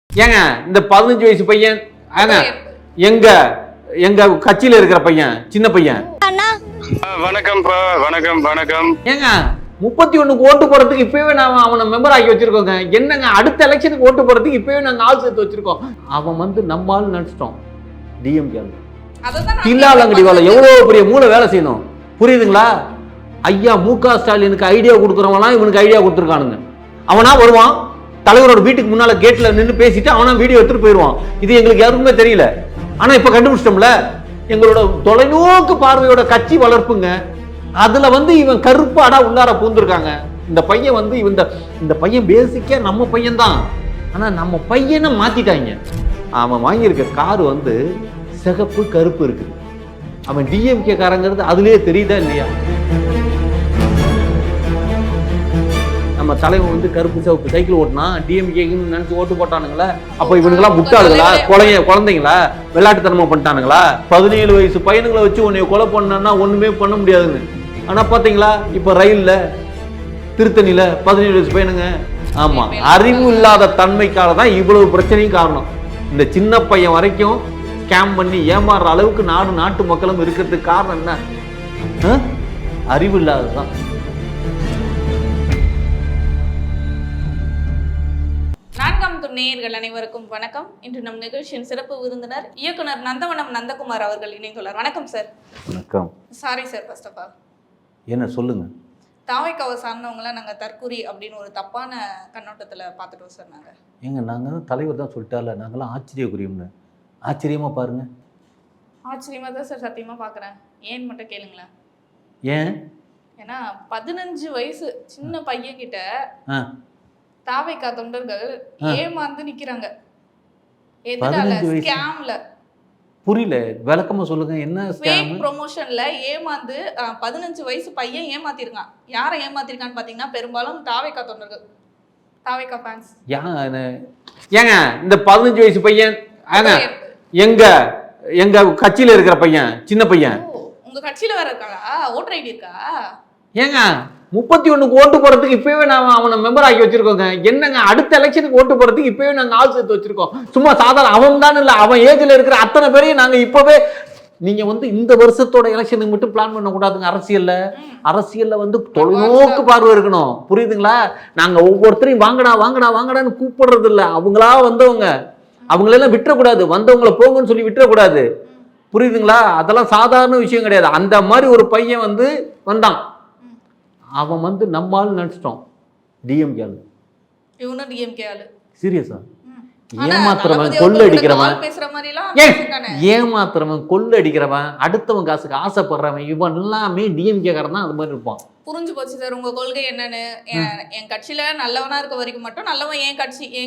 ஏங்க இந்த 15 வயசு பையன் எங்க எங்க கட்சியில இருக்கிற பையன் சின்ன பையன் வணக்கம்ப்பா வணக்கம் வணக்கம் ஏங்க 31 ஓட்டு போறதுக்கு இப்பவே நான் அவனை மெம்பர் ஆக்கி வச்சிருக்கோங்க. என்னங்க அடுத்த எலெக்ஷனுக்கு ஓட்டு போறதுக்கு இப்பவே நாங்க ஆள் சேர்த்து வச்சிருக்கோம். அவன் வந்து நம்மால் நினைச்சிட்டோம் டிஎம்கே தில்லாலங்கடி வேலை எவ்வளவு பெரிய மூளை வேலை செய்யணும் புரியுதுங்களா? ஐயா மு.க. ஸ்டாலினுக்கு ஐடியா கொடுக்குறவங்களாம் இவனுக்கு ஐடியா கொடுத்துருக்கானுங்க. அவனா வருவான் தலைவரோட வீட்டுக்கு முன்னால கேட்ல நின்று பேசிட்டு அவனா வீடியோ எடுத்துட்டு போயிடுவான். இது எங்களுக்கு யாருக்குமே தெரியல. ஆனா இப்ப கண்டுபிடிச்சிட்டோம்ல எங்களோட தொலைநோக்கு பார்வையோட கட்சி வளர்ப்புங்க. அதுல வந்து இவன் கருப்பாடா உள்ளார பூந்துருக்காங்க. இந்த பையன் வந்து இந்த பையன் பேசிக்கா நம்ம பையன் தான். ஆனா நம்ம பையனை மாத்திட்டாங்க. அவன் வாங்கியிருக்க காரு வந்து சிகப்பு கருப்பு இருக்குது. அவன் டிஎம்கே காரங்கிறது அதுலயே தெரியுதா இல்லையா? நம்ம தலைவன் வந்து கருப்பு சிவப்பு சைக்கிள் ஓட்டினா டிஎம்கேன்னு நினைச்சு ஓட்டு போட்டானுங்களா? அப்ப இவனுங்கெல்லாம் முட்டாளுங்களா? குழந்தைங்களா? விளையாட்டுத்தனமா பண்ணிட்டானுங்களா? 17 வயசு பையனுங்களை வச்சு உன்னை கொலை பண்ணா ஒண்ணுமே பண்ண முடியாதுன்னு. ஆனா பாத்தீங்களா இப்ப ரயில்ல திருத்தணியில 17 வயசு பையனுங்க. ஆமா, அறிவு இல்லாத தன்மைக்காக தான் இவ்வளவு பிரச்சனையும் காரணம். இந்த சின்ன பையன் வரைக்கும் ஸ்கேம் பண்ணி ஏமாறுற அளவுக்கு நாட்டு மக்களும் இருக்கிறதுக்கு காரணம் என்ன? அறிவு இல்லாததான். நேயர்கள் அனைவருக்கும் வணக்கம். இன்று நம் நிகழ்ச்சியின் சிறப்பு விருந்தினர் இயக்குனர் நந்தவனம் நந்தகுமார் அவர்கள் இணைந்துள்ளார். வணக்கம் சார். வணக்கம். Sorry sir, first of all என்ன சொல்லுங்க. தாவைக்காவை சார்ந்தவங்கள நாங்க தற்கூரி அப்படின்னு ஒரு தப்பான கண்ணோட்டத்துல பார்த்துட்டோம் சார். நாங்க தலைவர் தான் சொல்லிட்டால, நாங்களாம் ஆச்சரியக்குரியம்னு. ஆச்சரியமா பாருங்க. ஆச்சரியமா தான் சார் சத்தியமா பாக்குறேன். ஏன்னு மட்டும் கேளுங்களேன். ஏன்? ஏன்னா 15 வயசு சின்ன பையன் கிட்ட தாவைக்கா தொண்டர்கள் ஏமாந்து நிக்கிறாங்க. எதனால? ஸ்கேம்ல. புரியல, விளக்கமா சொல்லுங்க. என்ன ஸ்கேம்? ப்ரமோஷன்ல ஏமாந்து 15 வயசு பையன் ஏமாத்திருக்கான். யாரை ஏமாத்திருக்கான்னு பாத்தீங்கன்னா பெரும்பாலும் தாவைக்கா தொண்டர்கள், தாவைக்கா ஃபேன்ஸ். ஏங்க இந்த 15 வயசு பையன் எங்க எங்க கட்சியில இருக்கிற பையன் சின்ன பையன் உங்க கட்சியில வேற இருக்காளா? ஓட்டர் ஐடி இருக்கா? ஏங்க 31 ஓட்டு போறதுக்கு இப்பவே நான் அவனை மெம்பர் ஆக்கி வச்சிருக்கோங்க. என்னங்க அடுத்த எலெக்ஷனுக்கு ஓட்டு போறதுக்கு இப்பவே நாங்க ஆள் சேர்த்து வச்சிருக்கோம். சும்மா சாதாரண அவன் தான் இல்ல, அவன் ஏஜ்ல இருக்கிற அத்தனை பேரையும் நாங்க இப்பவே. நீங்க வந்து இந்த வருஷத்தோட எலெக்ஷனுக்கு மட்டும் பிளான் பண்ண கூடாதுங்க. அரசியல்ல வந்து தொலைநோக்கு பார்வை இருக்கணும். புரியுதுங்களா? நாங்க ஒவ்வொருத்தரையும் வாங்கடா வாங்கடா வாங்கடான்னு கூப்பிடுறது இல்ல. அவங்களா வந்தவங்க, அவங்களெல்லாம் விட்டுறக்கூடாது. வந்தவங்களை போங்கன்னு சொல்லி விட்டுறக்கூடாது. புரியுதுங்களா? அதெல்லாம் சாதாரண விஷயம் கிடையாது. அந்த மாதிரி ஒரு பையன் வந்து வந்தான். அவன் வந்து நம்மால் நினைச்சிட்டோம் டிஎம்கே ஆளு. இவனும் டிஎம்கே ஆளு. சீரியஸா? ஏமாத்துறவன் கொள்ளடிக்கிறவன், ஏமாத்துறவன் கொள்ளடிக்கிறவன், அடுத்தவன் காசுக்கு ஆசைப்படுறவன், இவன் எல்லாமே டிஎம்கே காரன் தான். அது மாதிரி இருப்பான். புரிஞ்சு போச்சு சார் உங்க கொள்கை என்னன்னு. என் கட்சியில நல்லவனா இருக்க வரைக்கும் மட்டும் நல்லவன் என்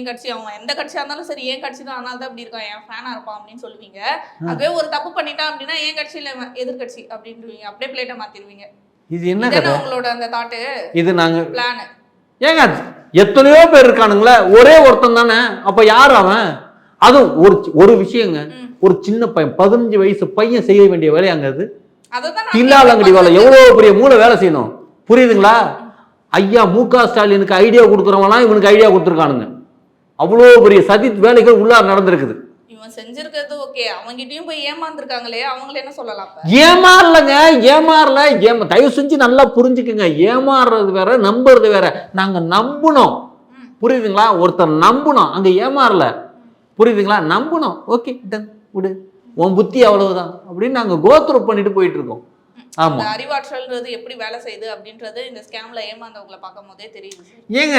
கட்சி அவன் எந்த கட்சியா இருந்தாலும் சரி என் கட்சி தான், அதனால தான் அப்படி இருக்கான், என் ஃபேனா இருப்பான் அப்படின்னு சொல்லுவீங்க. அதுவே ஒரு தப்பு பண்ணிட்டான் அப்படின்னா என் கட்சியில எதிர்கட்சி அப்படின்றீங்க. அப்படியே பிளேட்டை மாத்திடுவீங்க. இது என்ன கதை உங்களோட அந்த தாட்? இது நாங்க பிளான். ஏங்க எத்தனையோ பேர் இருக்கானுங்களே, ஒரே ஒருத்தன் தானே. அப்ப யார் அவன்? அதுவும் ஒரு விஷயங்க, ஒரு சின்ன பையன் 15 வயசு பையன் செய்ய வேண்டிய வேலை அங்க அது தில்லாலங்கடி வேலை எவ்வளவு பெரிய மூளை வேலை செய்யணும் புரியுதுங்களா? ஐயா மு.க. ஸ்டாலினுக்கு ஐடியா கொடுக்குறவங்களாம் இவனுக்கு ஐடியா கொடுத்துருக்கானுங்க. அவ்வளவு பெரிய சதி வேலைகள் உள்ளார் நடந்திருக்குது. செஞ்சிருக்கிறது ஓகே, அவங்கிட்டயும் போய் ஏமாந்துருக்காங்களே, அவங்கள என்ன சொல்லலாம்? ஏமாறல. தயவு செஞ்சு நல்லா புரிஞ்சுக்குங்க. ஏமாறுறது வேற, நம்புறது வேற. நாங்க நம்பணும், புரியுதுங்களா? ஒருத்தர் நம்பணும், அங்க ஏமாறல. புரியுதுங்களா? நம்பணும். ஓகே டன் விடு, உன் புத்தி அவ்வளவுதான் அப்படின்னு நாங்க கோத்ரூ பண்ணிட்டு போயிட்டு இருக்கோம். ஆமா, அறிவாற்றல்ன்றது எப்படி வேலை செய்யுது அப்படின்றது இந்த ஸ்கேம்ல ஏமாந்தவங்களை பார்க்கும் போதே தெரியுது. ஏங்க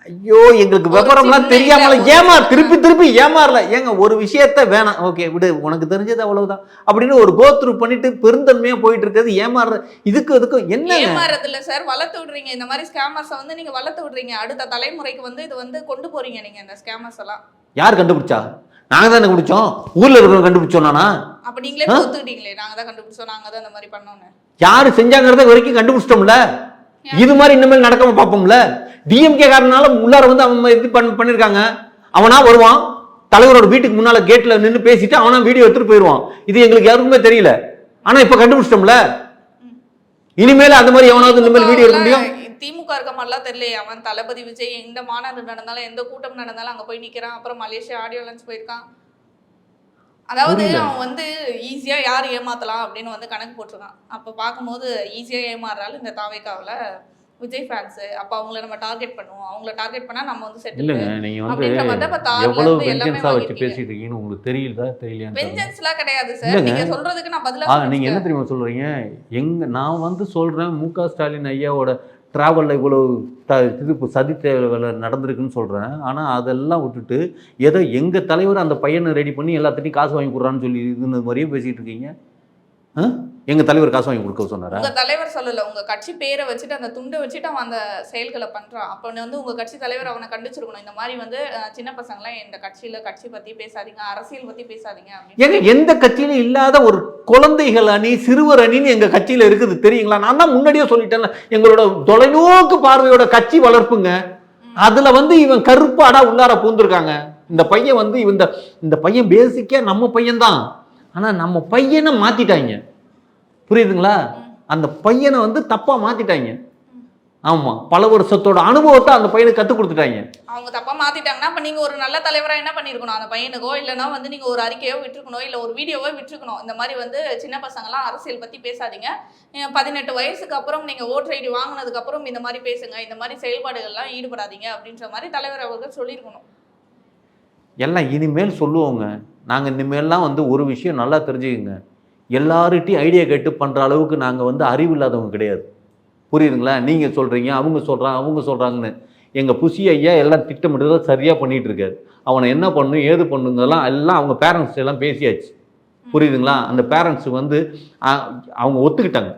ஐயோ, எங்களுக்கு விவரம்லாம் தெரியாமல திருப்பி ஏமாறல. ஏங்க ஒரு விஷயத்த வேணாம், ஓகே விடு, உனக்கு தெரிஞ்சது அவ்வளவுதான் அப்படின்னு ஒரு கோத்ரூ பண்ணிட்டு பெருந்தன்மையா போயிட்டு இருக்கிறது ஏமாறுற. இதுக்கும் என்ன ஏமாறது இல்ல சார், வளர்த்து விடுறீங்க. இந்த மாதிரி ஸ்கேமர்ஸை வந்து நீங்க வளர்த்து விடுறீங்க. அடுத்த தலைமுறைக்கு வந்து இது வந்து கொண்டு போறீங்க நீங்க. இந்த ஸ்கேமர்ஸ் எல்லாம் யார் கண்டுபிடிச்சா? நாங்க தான் கண்டுபிடிச்சோம். ஊர்ல இருக்கிறவங்க கண்டுபிடிச்சோம். நானா? அப்ப நீங்களே ஒத்துக்கிட்டீங்களே நாங்க தான் கண்டுபிடிச்சோம், நாங்க தான் இந்த மாதிரி பண்ணோம்னு. யாரு செஞ்சாங்கறத வரைக்கும் கண்டுபிடிச்சிட்டோம்ல. இது மாதிரி இனிமேல் நடக்காம பார்ப்போம்ல. டிஎம்கே காரனால உள்ளார வந்து அவன் இது பண்ணிருக்காங்க. அவனா வருவான் தலைவரோட வீட்டுக்கு முன்னால கேட்ல நின்று பேசிட்டு அவனா வீடியோ எடுத்துட்டு போயிடுவான். இது எங்களுக்கு யாருக்குமே தெரியல. ஆனா இப்ப கண்டுபிடிச்சிட்டோம்ல. இனிமேல் அந்த மாதிரி எவனாவது இனிமேல் வீடியோ எடுக்க முடியும்? திமுக இருக்க மாதிரிலாம் தெரியல. அவன் தளபதி விஜய் எந்த மாநாடு நடந்தாலும் எந்த கூட்டம் நடந்தாலும் அங்க போய் நிக்கிறான். அப்புறம் மலேசியா ஆடியோ லான்ச் போயிருக்கான். அதாவது அவன் வந்து ஈஸியா யார் ஏமாத்தலாம் அப்படின்னு வந்து கணக்கு போட்டிருக்கான். அப்ப பார்க்கும்போது ஈஸியா ஏமாறுறாள் இந்த தாவேக்காவில் விஜய் ஃபேன்ஸ். அப்ப அவங்கள நம்ம டார்கெட் பண்ணுவோம், அவங்கள டார்கெட் பண்ணா நம்ம வந்து செட்டில். இல்லங்க நீங்க வந்து எவ்வளவு வெஞ்சன்ஸா வச்சு பேசிட்டு இருக்கீங்கன்னு உங்களுக்கு தெரியல தெரியலையா? வெஞ்சன்ஸ்லாம் கிடையாது சார். நீங்க சொல்றதுக்கு நான் பதிலா நீங்க என்ன தெரியுமா சொல்றீங்க? நான் வந்து சொல்றேன் மு.க. ஸ்டாலின் ஐயாவோட டிராவலில் இவ்வளோ சதி தேவை நடந்திருக்குன்னு சொல்கிறேன். ஆனால் அதெல்லாம் விட்டுட்டு ஏதோ எங்கள் தலைவர் அந்த பையனை ரெடி பண்ணி எல்லாத்தையும் காசு வாங்கி கொடுறான்னு சொல்லி இது மாதிரியே பேசிகிட்டு இருக்கீங்க. எங்கள் தலைவர் காசு வாங்கி கொடுக்க சொன்னாரா? உங்கள் தலைவர் சொல்லலை, உங்கள் கட்சி பேரை வச்சுட்டு அந்த துண்டை வச்சுட்டு அவன் அந்த செயல்களை பண்ணுறான். அப்போ வந்து உங்கள் கட்சி தலைவர் அவனை கண்டிச்சிருக்கணும். இந்த மாதிரி வந்து சின்ன பசங்களாம் இந்த கட்சியில் கட்சி பற்றி பேசாதீங்க, அரசியல் பற்றி பேசாதீங்க அப்படின்னு. ஏங்க எந்த கட்சியிலும் இல்லாத ஒரு குழந்தைகள் அணி சிறுவர் அணின்னு எங்கள் கட்சியில் இருக்குது தெரியுங்களா? நான் தான் முன்னாடியே சொல்லிட்டேன், எங்களோட தொலைநோக்கு பார்வையோட கட்சி வளர்ப்புங்க. அதில் வந்து இவன் கருப்பாடா உள்ளார பூந்துருக்காங்க. இந்த பையன் வந்து இந்த பையன் பேசிக்கா நம்ம பையன்தான். ஆனால் நம்ம பையனை மாற்றிட்டாங்க, புரியுதுங்களா? அந்த பையனை வந்து தப்பா மாத்திட்டாங்க. ஆமா, பல வருஷத்தோட அனுபவத்தை அந்த பையனுக்கு கற்றுக் கொடுத்துட்டாங்க. அவங்க தப்பா மாத்திட்டாங்கன்னா அப்ப நீங்க ஒரு நல்ல தலைவரா என்ன பண்ணிருக்கணும் அந்த பையனுக்கோ, இல்லைன்னா வந்து நீங்க ஒரு அறிக்கையோ விட்டுருக்கணும், இல்ல ஒரு வீடியோவோ விட்டுருக்கணும். இந்த மாதிரி வந்து சின்ன பசங்கலாம் அரசியல் பத்தி பேசாதீங்க, 18 வயசுக்கு அப்புறம் நீங்க ஓட்டர் ஐடி வாங்கினதுக்கு அப்புறம் இந்த மாதிரி பேசுங்க, இந்த மாதிரி செயல்பாடுகள்லாம் ஈடுபடாதீங்க அப்படின்ற மாதிரி தலைவர் அவர்கள் சொல்லியிருக்கணும். எல்லாம் இனிமேல் சொல்லுவோங்க. நாங்கள் இனிமேல்லாம் வந்து ஒரு விஷயம் நல்லா தெரிஞ்சுக்குங்க, எல்லார்கிட்டையும் ஐடியா கேட்டு பண்ணுற அளவுக்கு நாங்கள் வந்து அறிவு இல்லாதவங்க கிடையாது, புரியுதுங்களா? நீங்கள் சொல்கிறீங்க, அவங்க சொல்கிறாங்கன்னு. எங்கள் புசி ஐயா எல்லாம் திட்டமிட்டு சரியாக பண்ணிகிட்டு இருக்காரு. அவனை என்ன பண்ணணும் ஏது பண்ணுங்கலாம் எல்லாம் அவங்க பேரண்ட்ஸ் எல்லாம் பேசியாச்சு, புரியுதுங்களா? அந்த பேரண்ட்ஸ் வந்து அவங்க ஒத்துக்கிட்டாங்க.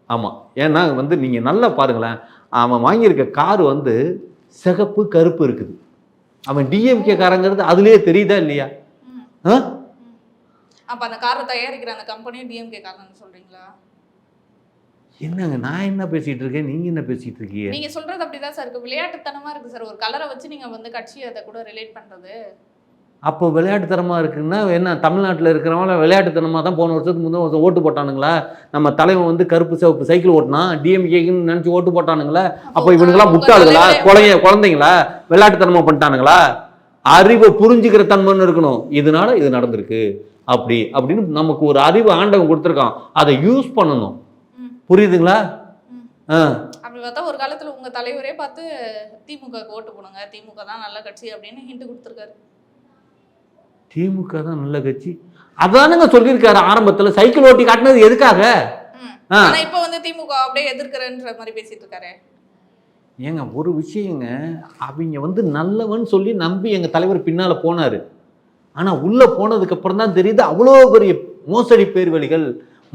ஆமாம், ஏன்னா வந்து நீங்கள் நல்லா பாருங்களேன், அவன் வாங்கியிருக்க காரு வந்து சிகப்பு கருப்பு இருக்குது. அவன் டிஎம்கே காரங்கிறது அதுலேயே தெரியுதா இல்லையா? அப்ப அந்த காரை தயாரிக்கிற அந்த கம்பெனியும் டிஎம்கே காரன்னு சொல்றீங்களா? என்னங்க நான் என்ன பேசிட்டு இருக்கேன், நீங்க என்ன பேசிட்டு இருக்கீங்க? நீங்க சொல்றது அப்படிதான் சார் இருக்கு, விளையாட்டுத்தனமா இருக்கு சார். ஒரு கலரை வச்சு நீங்க வந்து கட்சி அதை கூட ரிலேட் பண்றது. அப்போ விளையாட்டுத்தனமாக இருக்குன்னா என்ன? தமிழ்நாட்டில் இருக்கிறவங்கள விளையாட்டுத்தனமாக தான் போன வருஷத்துக்கு முந்தைய ஓட்டு போட்டானுங்களா? நம்ம தலைவன் வந்து கருப்பு சிவப்பு சைக்கிள் ஓட்டினா டிஎம்கேன்னு நினச்சி ஓட்டு போட்டானுங்களா? அப்போ இவனுங்களாம் முட்டாளுங்களா? குழந்தைங்களா? விளையாட்டுத்தனமாக பண்ணிட்டானுங்களா? அறிவை புரிஞ்சுக்கிற தன்மைன்னு இருக்கணும். இதனால இது நடந்திருக்கு அப்படின்னு நமக்கு ஒரு அறிவு ஆண்டவன் கொடுத்துருக்கான், அதை யூஸ் பண்ணணும், புரியுதுங்களா? அப்படி பார்த்தா ஒரு காலத்தில் உங்க தலைவரே பார்த்து திமுக ஓட்டு போடுங்க, திமுக தான் நல்ல கட்சி அப்படின்னு ஹிண்ட் கொடுத்துருக்காரு. திமுக தான் நல்ல கட்சி அதானுங்க சொல்லியிருக்காரு ஆரம்பத்தில். சைக்கிள் ஓட்டி காட்டினது எதுக்காக? இப்போ வந்து திமுக அப்படியே எதிர்க்கிறன்ற மாதிரி பேசிட்டு இருக்காரு. ஏங்க ஒரு விஷயங்க, அவங்க வந்து நல்லவன் சொல்லி நம்பி எங்கள் தலைவர் பின்னால் போனார். ஆனால் உள்ளே போனதுக்கப்புறம் தான் தெரியுது அவ்வளோ பெரிய மோசடி பேர்வழிகள்.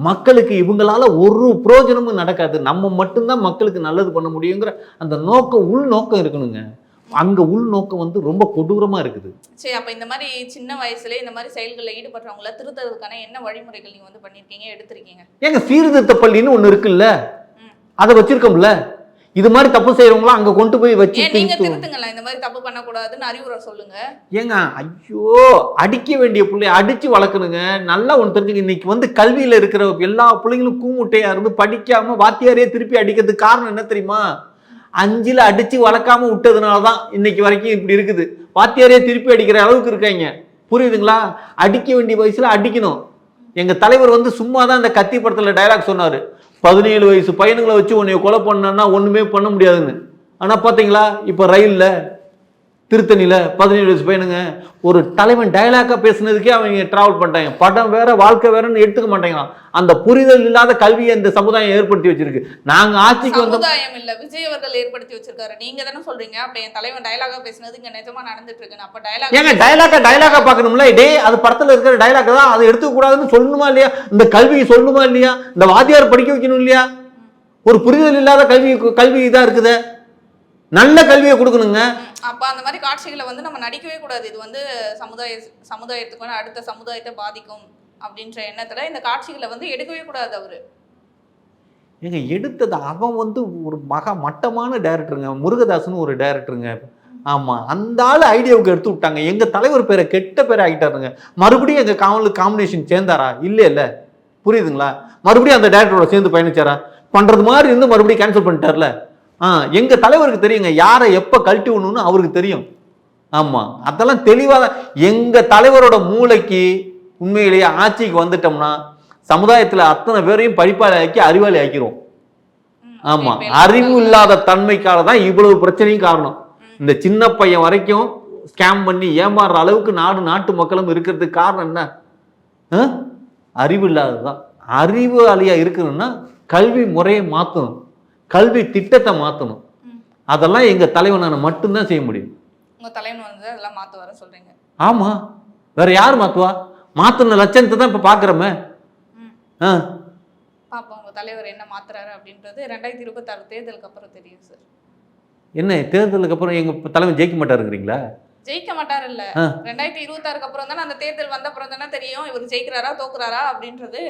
மக்களுக்கு இவங்களால ஒரு பிரயோஜனமும் நடக்காது, நம்ம மட்டும்தான் மக்களுக்கு நல்லது பண்ண முடியுங்கிற அந்த நோக்கம், உள் நோக்கம் இருக்கணுங்க. அங்க உள் நோக்கம் வந்து ரொம்ப கொடூரமா இருக்குது. சரி, அப்ப இந்த மாதிரி சின்ன வயசுல இந்த மாதிரி செயல்களில் ஈடுபடுறவங்கள திருத்தறதுக்கான என்ன வழிமுறைகள் நீங்க வந்து பண்ணிருக்கீங்க, எடுத்திருக்கீங்க? ஏங்க சீர்திருத்த பள்ளின்னு ஒண்ணு இருக்குல்ல, அதை வச்சிருக்கோம்ல. இது மாதிரி தப்பு செய்யறவங்களாம் அங்க கொண்டு போய் வச்சு நீங்க திருத்துங்களா, இந்த மாதிரி தப்பு பண்ணக்கூடாதுன்னு அறிவுரை சொல்லுங்க. ஏங்க ஐயோ, அடிக்க வேண்டிய பிள்ளைய அடிச்சு வளர்க்கணுங்க. நல்லா ஒன்று தெரிஞ்சுங்க, இன்னைக்கு வந்து கல்வியில இருக்கிற எல்லா பிள்ளைங்களும் கூமுட்டையா இருந்து படிக்காம வாத்தியாரே திருப்பி அடிக்கிறதுக்கு காரணம் என்ன தெரியுமா? 5ல் அடிச்சு வளர்க்காம விட்டதுனாலதான் இன்னைக்கு வரைக்கும் இப்படி இருக்குது. வாத்தியாரே திருப்பி அடிக்கிற அளவுக்கு இருக்காங்க, புரியுதுங்களா? அடிக்க வேண்டிய வயசுல அடிக்கணும். எங்க தலைவர் வந்து சும்மா தான் இந்த கத்தி படத்துல டைலாக் சொன்னாரு, 17 வயசு பையனுங்களை வச்சு உன்னைய கொலை பண்ணா ஒண்ணுமே பண்ண முடியாதுன்னு. ஆனா பாத்தீங்களா இப்ப ரயில்ல திருத்தணியில 17 வயசு பையனுங்க ஒரு தலைவன் டைலாக்கா பேசுனதுக்கே அவங்க டிராவல் பண்ணிட்டாங்க. படம் வேற வாழ்க்கை வேறன்னு எடுத்துக்க மாட்டேங்கிறான். அந்த புரிதல் இல்லாத கல்வியை இந்த சமுதாயம் ஏற்படுத்தி வச்சிருக்கு. நாங்க ஆட்சிக்கு வந்து சமுதாயம் இல்ல, விஜய் அவர்கள் ஏற்படுத்தி வச்சிருக்காரு. நீங்க தானே சொல்றீங்க அப்ப என் தலைவன் டைலாக்கா பேசுனது இங்க நிஜமா நடந்துட்டு இருக்கு. அப்ப டைலாக் ஏங்க டைலாக்கா பாக்கணும்ல? அது படத்துல இருக்கிற டைலாக் தான், அதை எடுத்துக்க கூடாதுன்னு சொல்லணுமா இல்லையா? இந்த கல்வியை சொல்லணுமா இல்லையா? இந்த வாத்தியார் படிக்க வைக்கணும் இல்லையா? ஒரு புரிதல் இல்லாத கல்வி இதா இருக்குது. நல்ல கல்வியை கொடுக்கணுங்க. அப்ப அந்த மாதிரி காட்சிகளை வந்து நம்ம நடிக்கவே கூடாது. இது வந்து சமுதாயத்துக்கு அடுத்த சமுதாயத்தை பாதிக்கும் அப்படின்ற எண்ணத்துல இந்த காட்சிகளை வந்து எடுக்கவே கூடாது. அவரு ஏங்க எடுத்தது அவன் வந்து ஒரு மட்டமான டைரக்டருங்க, முருகதாசன் ஒரு டைரக்டருங்க. ஆமா, அந்த ஆள் ஐடியாவுக்கு எடுத்து விட்டாங்க. எங்க தலைவர் பேரை கெட்ட பேரை ஆகிட்டாருங்க. மறுபடியும் எங்க காம்பினேஷன் சேர்ந்தாரா? இல்ல புரியுதுங்களா? மறுபடியும் அந்த டைரக்டரோட சேர்ந்து பயணிச்சாரா? பண்றது மாதிரி இருந்து மறுபடியும் கேன்சல் பண்ணிட்டார்ல. எங்க தலைவருக்கு தெரியுங்க யாரை எப்ப கழட்டி விடணும்னு அவருக்கு தெரியும். ஆமா, அதெல்லாம் தெளிவாக எங்க தலைவரோட மூளைக்கு உண்மையிலேயே ஆட்சிக்கு வந்துட்டோம்னா சமுதாயத்துல அத்தனை பேரையும் படிப்பாளி ஆக்கி அறிவாளி ஆக்கிரும். ஆமா, அறிவு இல்லாத தன்மைக்காக தான் இவ்வளவு பிரச்சனையும் காரணம். இந்த சின்ன பையன் வரைக்கும் ஸ்கேம் பண்ணி ஏமாறுற அளவுக்கு நாட்டு மக்களும் இருக்கிறதுக்கு காரணம் என்ன? அறிவு இல்லாததுதான். அறிவாளியா இருக்கணும்னா கல்வி முறையை மாற்றணும், கல்வி திட்டத்தை மாற்றணும். அதெல்லாம் எங்க தலைவனான மட்டும்தான் செய்ய முடியும். உங்க தலைவன் வந்து அதெல்லாம் மாத்துவார சொல்றீங்க? ஆமா, வேற யார் மாத்துவா? மாத்தின லட்சணத்தை தான் இப்ப பாக்குறோமே. பாப்போம் உங்க தலைவர் என்ன மாத்துறாரு அப்படின்றது 2026 தேர்தலுக்கு அப்புறம் தெரியும் சார். என்ன தேர்தலுக்கு அப்புறம் எங்க தலைவன் ஜெயிக்க மாட்டாருங்கிறீங்களா? ஜெயிக்க மாட்டாரு இல்ல, 2026க்கு அப்புறம் தானே, அந்த தேர்தல் வந்த அப்புறம் தானே தெரியும் இவர் ஜெயிக்கிறாரா தோக்குறாரா அப்படின்றது.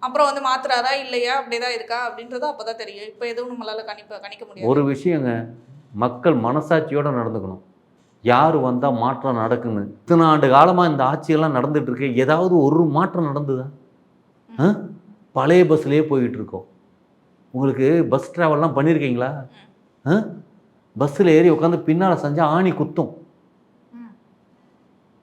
அப்புறம் வந்து மாத்துறாரா இல்லையா அப்படிதான் இருக்கா அப்படின்றது அப்பதான் தெரியும். இப்ப எதுவும் நம்மளால கணிக்க முடியாது. ஒரு விஷயங்க, மக்கள் மனசாட்சியோட நடந்துக்கணும். யார் வந்தா மாற்றம் நடக்குன்னு. இத்தனை ஆண்டு காலமா இந்த ஆட்சியெல்லாம் நடந்துட்டு இருக்கு, ஏதாவது ஒரு மாற்றம் நடந்துதா? பழைய பஸ்லயே போயிட்டு இருக்கோம். உங்களுக்கு பஸ் டிராவல்லாம் பண்ணியிருக்கீங்களா? பஸ்ஸில் ஏறி உட்காந்து பின்னால் செஞ்சால் ஆணி குத்தும்.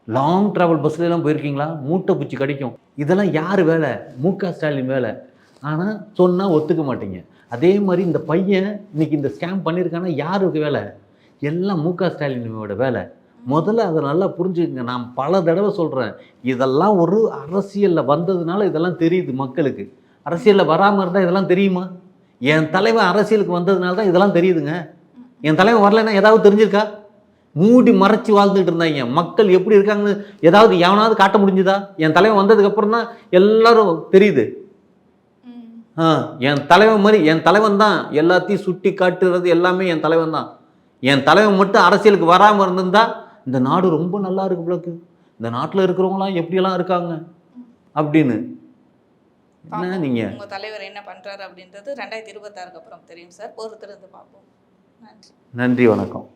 லாங் ட்ராவல் பஸ்லாம் போயிருக்கீங்களா? மூட்டை பூச்சி கிடைக்கும். இதெல்லாம் யார் வேலை? மு.க. ஸ்டாலின் வேலை. ஆனால் சொன்னால் ஒத்துக்க மாட்டீங்க. அதே மாதிரி இந்த பையன் இன்னைக்கு இந்த ஸ்கேம் பண்ணியிருக்கானா யாருக்கு வேலை? எல்லாம் மு.க. ஸ்டாலினோட வேலை. முதல்ல அதை நல்லா புரிஞ்சுக்கங்க. நான் பல தடவை சொல்கிறேன், இதெல்லாம் ஒரு அரசியலில் வந்ததுனால இதெல்லாம் தெரியுது மக்களுக்கு. அரசியலில் வராமல் இருந்தால் இதெல்லாம் தெரியுமா? என் தலைவன் அரசியலுக்கு வந்ததுனால தான் இதெல்லாம் தெரியுதுங்க. என் தலைவன் வரலைன்னா ஏதாவது தெரிஞ்சிருக்கா? மூடி மறைச்சி வாழ்ந்துட்டு இருந்தாங்க. மக்கள் எப்படி இருக்காங்கன்னு ஏதாவது எவனாவது காட்ட முடிஞ்சுதா? என் தலைவன் வந்ததுக்கப்புறம் தான் எல்லாரும் தெரியுது. என் தலைவன் மாதிரி என் தலைவன் தான் எல்லாத்தையும் சுட்டி காட்டுறது, எல்லாமே என் தலைவன் தான். என் தலைவன் மட்டும் அரசியலுக்கு வராமல் இருந்திருந்தா இந்த நாடு ரொம்ப நல்லா இருக்கு பிள்ளைக்கு, இந்த நாட்டில் இருக்கிறவங்களாம் எப்படியெல்லாம் இருக்காங்க அப்படின்னு. என்ன நீங்க உங்க தலைவர் என்ன பண்றாரு அப்படின்றது 2026க்கு அப்புறம் தெரியும் சார். பொறுத்திருந்து பார்ப்போம். நன்றி. நன்றி, வணக்கம்.